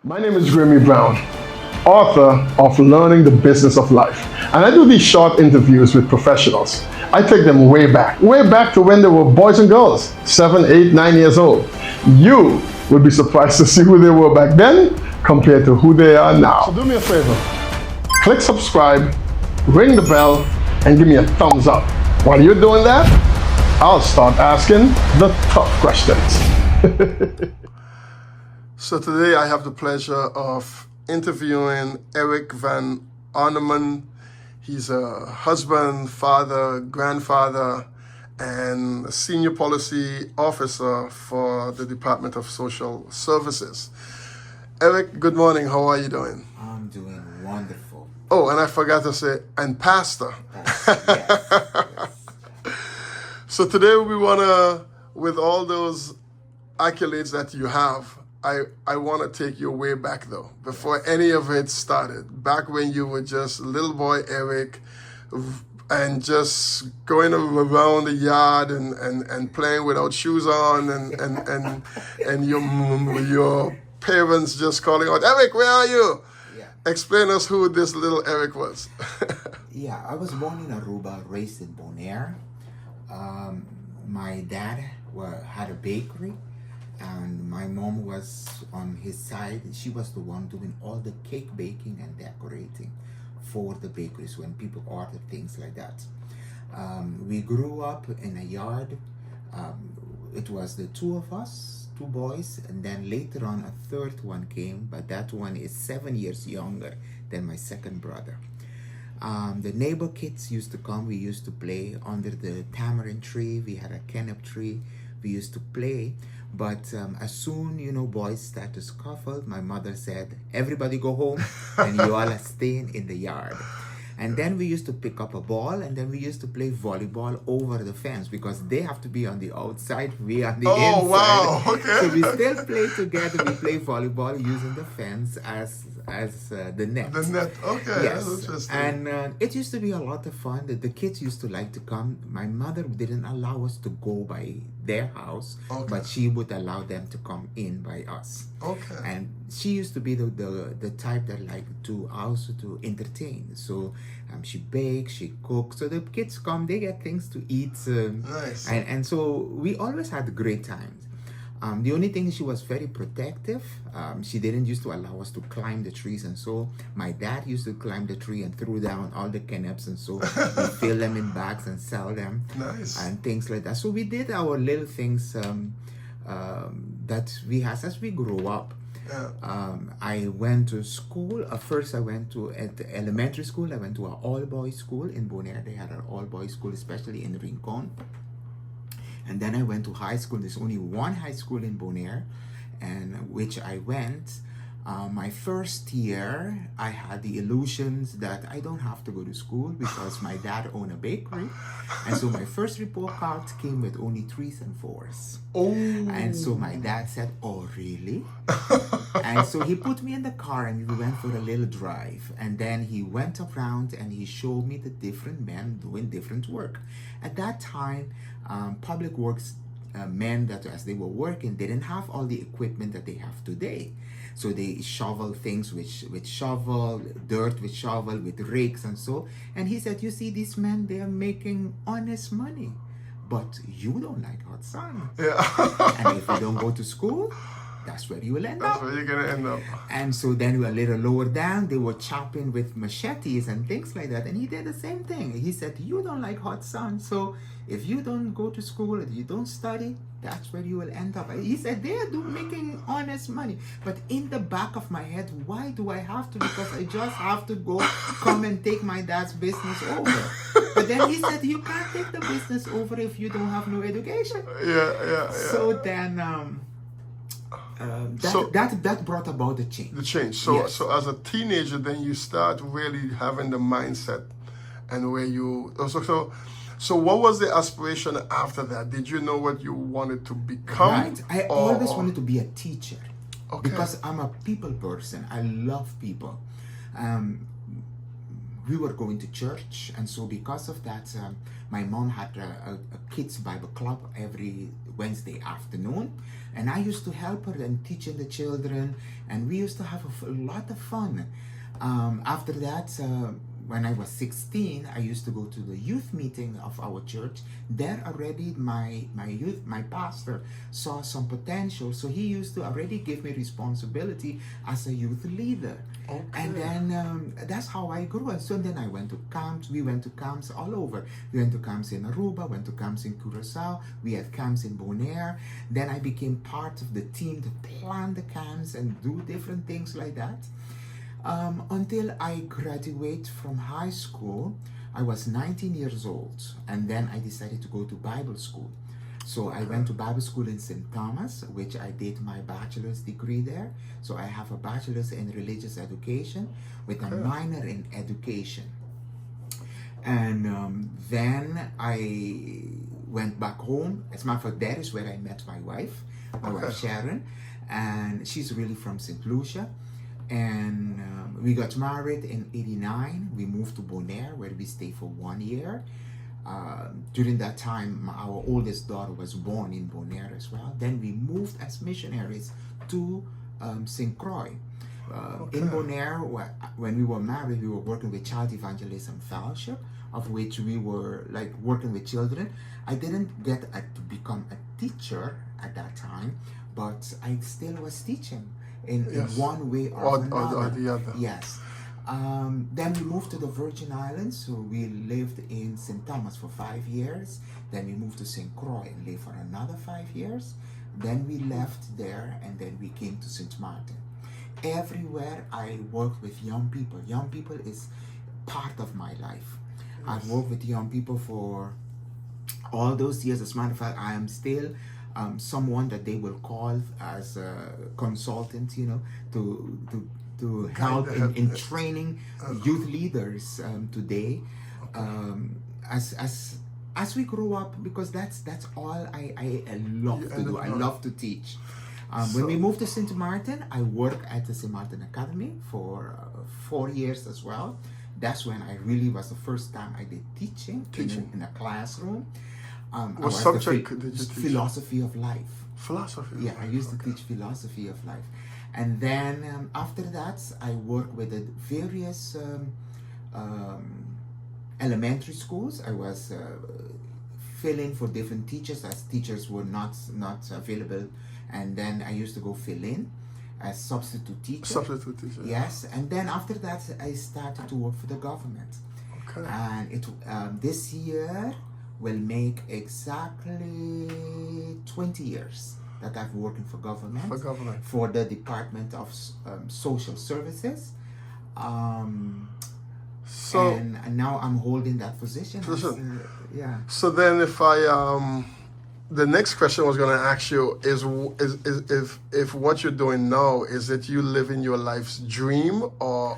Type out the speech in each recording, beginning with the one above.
My name is Gramey Browne, author of Learning the Business of Life. And I do these short interviews with professionals. I take them way back to when they were boys and girls, 7, 8, 9 years old. You would be surprised to see who they were back then compared to who they are now. So do me a favor, click subscribe, ring the bell, and give me a thumbs up. While you're doing that, I'll start asking the tough questions. So today I have the pleasure of interviewing Erick van Arneman. He's a husband, father, grandfather, and senior policy officer for the Department of Social Services. Erick, good morning. How are you doing? I'm doing wonderful. Oh, and I forgot to say, and pastor. Yes. So today we want to, with all those accolades that you have, I want to take you way back though, before any of it started. Back when you were just little boy Erick and just going around the yard and playing without shoes on and your parents just calling out, Erick, where are you? Yeah. Explain us who this little Erick was. Yeah, I was born in Aruba, raised in Bonaire. My dad had a bakery, and my mom was on his side. She was the one doing all the cake baking and decorating for the bakeries when people ordered things like that. We grew up in a yard. It was the two of us, two boys, and then later on a third one came, but that one is 7 years younger than my second brother. The neighbor kids used to come. We used to play under the tamarind tree. We had a canop tree. We used to play. But as soon, boys start to scuffle, my mother said, everybody go home and you all are staying in the yard. And then we used to pick up a ball and then we used to play volleyball over the fence because they have to be on the outside, we on the inside. Oh, wow, okay. So we still play together. We play volleyball using the fence as the net. The net, okay, Yes. that's interesting. And it used to be a lot of fun. The kids used to like to come. My mother didn't allow us to go by their house, Okay. but she would allow them to come in by us. Okay. And she used to be the type that liked to also to entertain. So she bakes, she cooks. So the kids come, they get things to eat. Nice. And so we always had great times. The only thing, she was very protective. She didn't used to allow us to climb the trees, and so my dad used to climb the tree and threw down all the canops, and so we fill them in bags and sell them. Nice. And things like that. So we did our little things that we had as we grew up. Yeah. I went to school. First, I went to at the elementary school. I went to an all-boys school in Bonaire. They had an all-boys school, especially in Rincon. And then I went to high school. There's only one high school in Bonaire, and which I went. My first year, I had the illusions that I don't have to go to school because my dad owned a bakery. And so my first report card came with only 3s and 4s. Oh. And so my dad said, oh, really? And so he put me in the car and we went for a little drive. And then he went around and he showed me the different men doing different work. At that time, public works men that as they were working, they didn't have all the equipment that they have today. So they shovel things with shovel, dirt with shovel, with rakes and so. And he said, you see, these men, they are making honest money. But you don't like hot sun. Yeah. And if you don't go to school, that's where you will end That's up. where you're going to end up. And so then a little lower down, they were chopping with machetes and things like that. And he did the same thing. He said, you don't like hot sun. So if you don't go to school, if you don't study, that's where you will end up. He said, they are making honest money. But in the back of my head, why do I have to? Because I just have to come and take my dad's business over. But then he said, you can't take the business over if you don't have no education. Yeah. So then... that brought about the change. The change. So Yes. so as a teenager, then you start really having the mindset, and where you so what was the aspiration after that? Did you know what you wanted to become? Right. I always wanted to be a teacher. Okay. Because I'm a people person. I love people. We were going to church, and so because of that, my mom had a kids Bible club every Wednesday afternoon, and I used to help her and teaching the children, and we used to have a lot of fun. After that, when I was 16, I used to go to the youth meeting of our church. There already my pastor saw some potential, so he used to already give me responsibility as a youth leader. Okay. And then that's how I grew. And so then I went to camps. We went to camps all over. We went to camps in Aruba, went to camps in Curacao. We had camps in Bonaire. Then I became part of the team to plan the camps and do different things like that. Until I graduated from high school. I was 19 years old, and then I decided to go to Bible school. So I went to Bible school in St. Thomas, which I did my bachelor's degree there. So I have a bachelor's in religious education with a minor in education. And then I went back home. As a matter of fact, that is where I met my wife Sharon, and she's really from St. Lucia. And we got married in '89. We moved to Bonaire, where we stayed for 1 year. During that time, our oldest daughter was born in Bonaire as well. Then we moved as missionaries to St. Croix. In Bonaire, when we were married, we were working with Child Evangelism Fellowship, of which we were like working with children. I didn't get to become a teacher at that time, but I still was teaching in one way or another. Or the other. Yes. Then we moved to the Virgin Islands, so we lived in St. Thomas for 5 years. Then we moved to St. Croix and lived for another 5 years. Then we left there, and then we came to St. Maarten. Everywhere I worked with young people. Young people is part of my life. I've worked with young people for all those years. As a matter of fact, I am still someone that they will call as a consultant, you know, to help in training youth leaders today. As we grow up, because that's all I love to do. I love to teach. When we moved to St. Maarten, I worked at the St. Maarten Academy for 4 years as well. That's when I really was the first time I did teaching. In a classroom. What subject did you teach? Philosophy of life. Philosophy? Yeah, I used to teach philosophy of life. And then after that, I worked with the various elementary schools. I was filling for different teachers as teachers were not available. And then I used to go fill in as substitute teacher. Substitute teacher. Yes. And then after that, I started to work for the government. Okay. And it this year will make exactly 20 years that I've working for government. For government. For the Department of Social Services. And now I'm holding that position. Yeah. So then if the next question I was going to ask you is if what you're doing now, is it you living your life's dream, or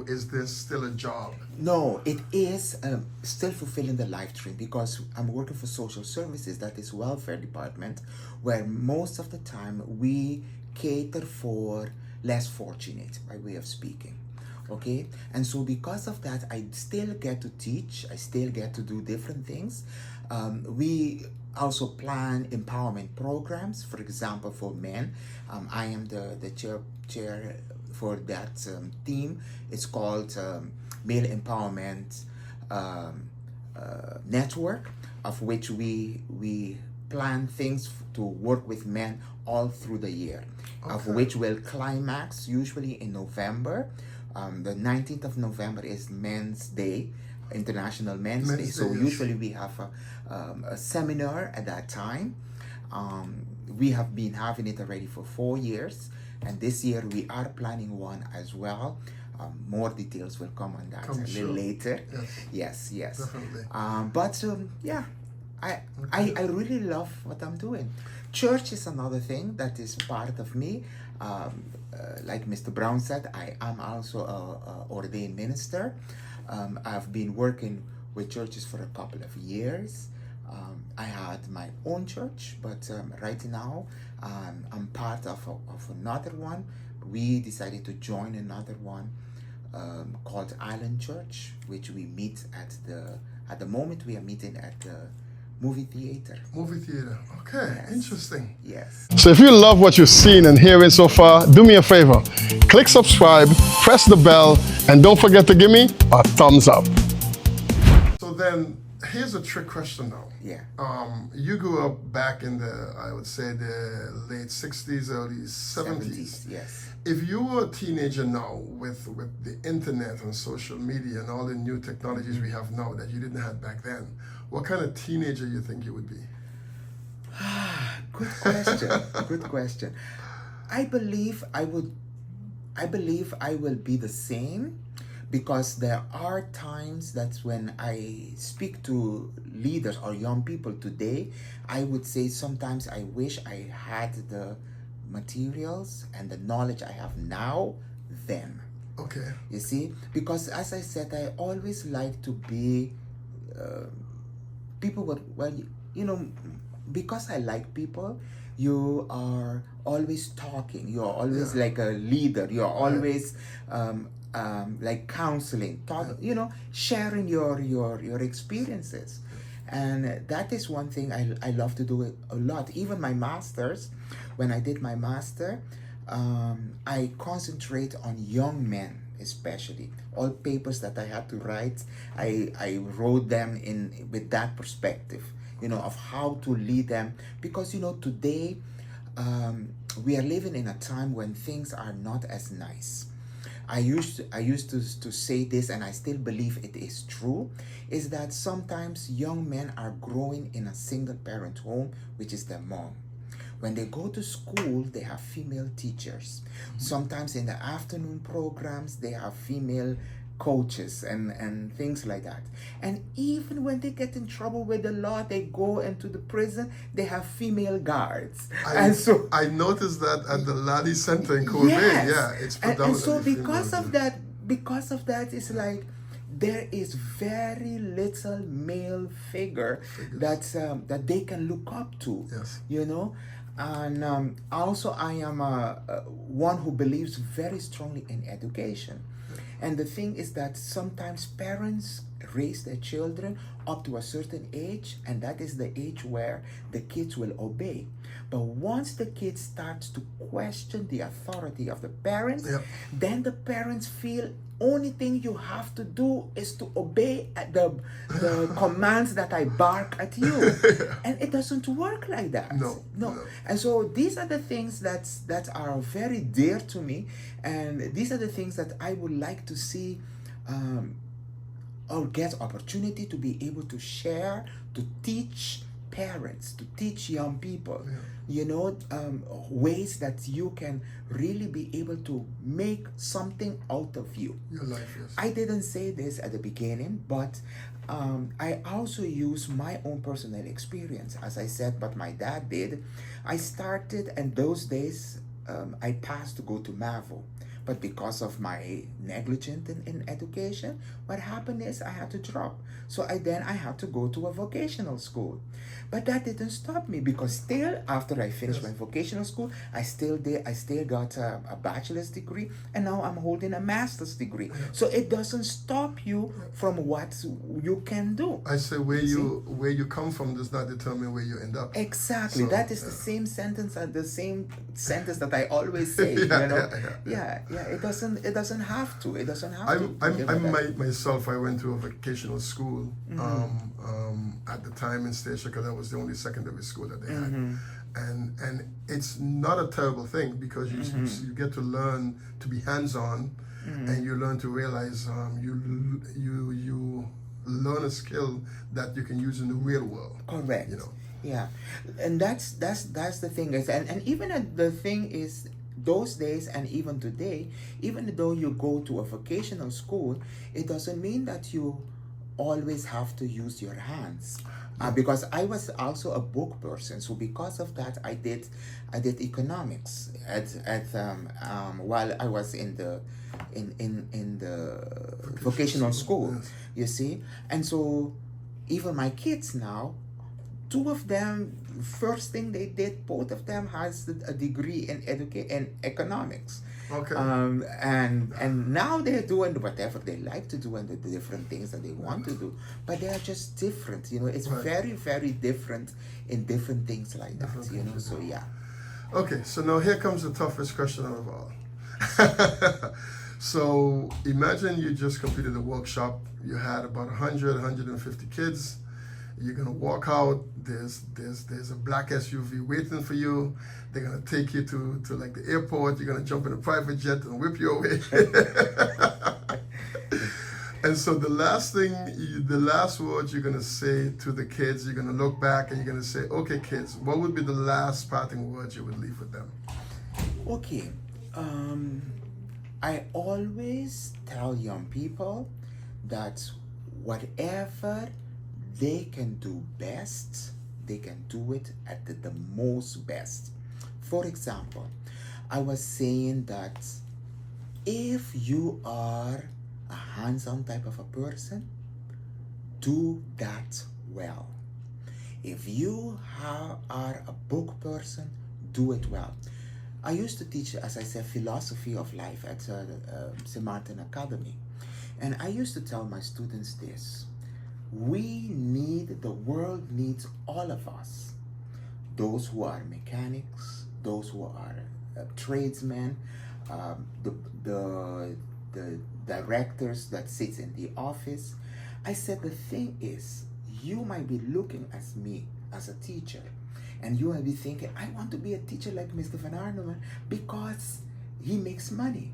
is this still a job? No, it is still fulfilling the life dream, because I'm working for social services, that is welfare department, where most of the time we cater for less fortunate, by way of speaking. Okay, and so because of that, I still get to teach. I still get to do different things. We also plan empowerment programs. For example, for men, I am the chair for that team. It's called Male Empowerment Network, of which we plan things to work with men all through the year, of which will climax usually in November. The 19th of November is Men's Day, International Men's Day. So usually we have a seminar at that time. We have been having it already for 4 years, and this year we are planning one as well. More details will come on that a little later. Yes. Definitely. I really love what I'm doing. Church is another thing that is part of me. Like Mr. Browne said, I am also an ordained minister. I've been working with churches for a couple of years. I had my own church, but right now I'm part of another one. We decided to join another one called Island Church, which we meet at the moment we are meeting at the movie theater. Movie theater. Okay, Yes. interesting. Yes. So if you love what you've seen and hearing so far, do me a favor. Click subscribe, press the bell, and don't forget to give me a thumbs up. So then, here's a trick question now. Yeah. You grew up back in the, I would say, the late 60s, early 70s. Yes. If you were a teenager now with the internet and social media and all the new technologies we have now that you didn't have back then, what kind of teenager you think you would be? Good question. Good question. I believe I will be the same, because there are times that when I speak to leaders or young people today, I would say sometimes I wish I had the materials and the knowledge I have now then. Okay. You see, because as I said, I always like to be people would, well, you know, because I like people, you are always talking, you're always like a leader, you're always like counseling, you know, sharing your experiences. And that is one thing I love to do it a lot. Even my masters, when I did my master, I concentrate on young men, especially. All papers that I had to write, I wrote them in with that perspective, you know, of how to lead them. Because, you know, today we are living in a time when things are not as nice. I used to say this, and I still believe it is true, is that sometimes young men are growing in a single parent home, which is their mom. When they go to school, they have female teachers. Sometimes in the afternoon programs, they have female coaches and things like that. And even when they get in trouble with the law, they go into the prison, they have female guards. I noticed that at the Laddie Center in Kobe. Yes. Yeah, it's predominantly and so because female. of that, it's like there is very little male figures that they can look up to. Yes. You know. And also I am one who believes very strongly in education. And the thing is that sometimes parents raise their children up to a certain age, and that is the age where the kids will obey. But once the kid starts to question the authority of the parents, then the parents feel only thing you have to do is to obey the commands that I bark at you. And it doesn't work like that. No. And so these are the things that are very dear to me, and these are the things that I would like to see or get opportunity to be able to share, to teach parents, to teach young people, you know, ways that you can really be able to make something out of you. Your life, yes. I didn't say this at the beginning, but I also use my own personal experience. As I said, but my dad did. I started, and those days I passed to go to MAVO. But because of my negligence in education, what happened is I had to drop. So I had to go to a vocational school. But that didn't stop me, because still after I finished my vocational school, I still got a bachelor's degree, and now I'm holding a master's degree. So it doesn't stop you from what you can do. I say where you come from does not determine where you end up. Exactly. So, that is the same sentence that I always say. You know? It doesn't have to. It doesn't have to. Myself, I went to a vocational school at the time in Station, because that was the only secondary school that they had. And it's not a terrible thing, because you get to learn to be hands-on, and you learn to realize you learn a skill that you can use in the real world. Correct. You know. Yeah, and that's the thing is, and even the thing is, those days and even today, even though you go to a vocational school, it doesn't mean that you always have to use your hands. Because I was also a book person, so because of that, I did economics while I was in the vocational school. You see, and so even my kids now, two of them, first thing they did, both of them has a degree in economics. Okay. And now they're doing whatever they like to do and the different things that they want to do, but they are just different. It's very, very different in different things like that. So yeah. Okay, so now here comes the toughest question of all. So imagine you just completed a workshop. You had about 150 kids. You're gonna walk out. There's a black SUV waiting for you. They're gonna take you to like the airport. You're gonna jump in a private jet and whip you away. And so the last words you're gonna say to the kids, you're gonna look back and you're gonna say, okay, kids, what would be the last parting words you would leave with them? Okay. I always tell young people that whatever they can do best, they can do it at the most best. For example, I was saying that if you are a hands-on type of a person, do that well. If you are a book person, do it well. I used to teach, as I said, philosophy of life at Maarten Academy. And I used to tell my students this: the world needs all of us. Those who are mechanics, those who are tradesmen, the directors that sit in the office. I said, the thing is, you might be looking at me as a teacher, and you might be thinking, I want to be a teacher like Mr. Van Arneman because he makes money.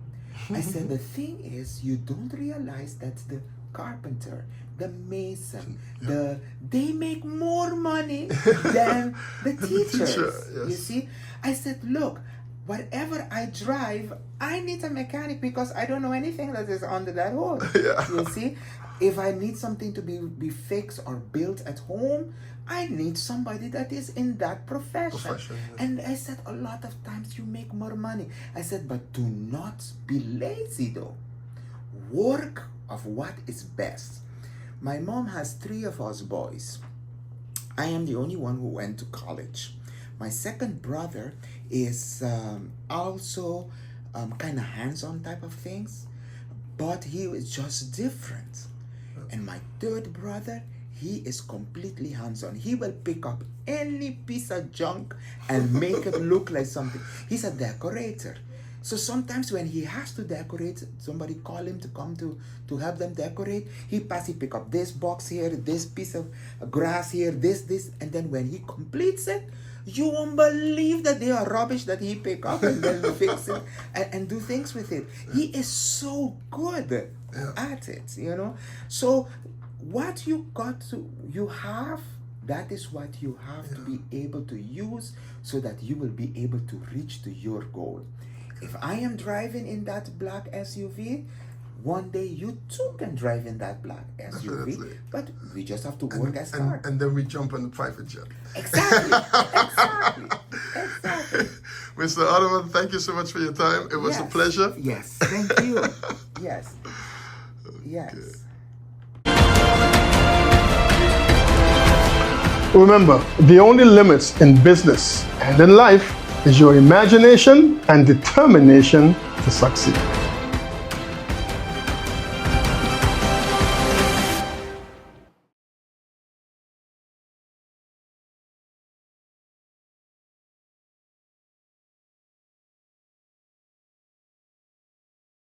I said, the thing is, you don't realize that the carpenter, the mason, they make more money than the teachers. Yes. You see? I said, look, whatever I drive, I need a mechanic because I don't know anything that is under that hood. Yeah. You see? If I need something to be fixed or built at home, I need somebody that is in that profession. Yes. And I said, a lot of times you make more money. I said, but do not be lazy though. Work of what is best. My mom has 3 of us boys. I am the only one who went to college. My second brother is also kind of hands-on type of things, but he is just different. And my third brother, he is completely hands-on. He will pick up any piece of junk and make it look like something. He's a decorator. So sometimes when he has to decorate, somebody call him to come to help them decorate. He pick up this box here, this piece of grass here, this, and then when he completes it, you won't believe that they are rubbish that he pick up and then fix it and do things with it. He is so good at it, So what you have, that is what you have to be able to use so that you will be able to reach to your goal. If I am driving in that black SUV, one day you too can drive in that black SUV. Definitely. But we just have to work as hard. And then we jump on the private jet. Exactly. Mr. Arneman, thank you so much for your time. It was a pleasure. Yes, thank you. Yes. Yes. Remember, the only limits in business and in life is your imagination and determination to succeed.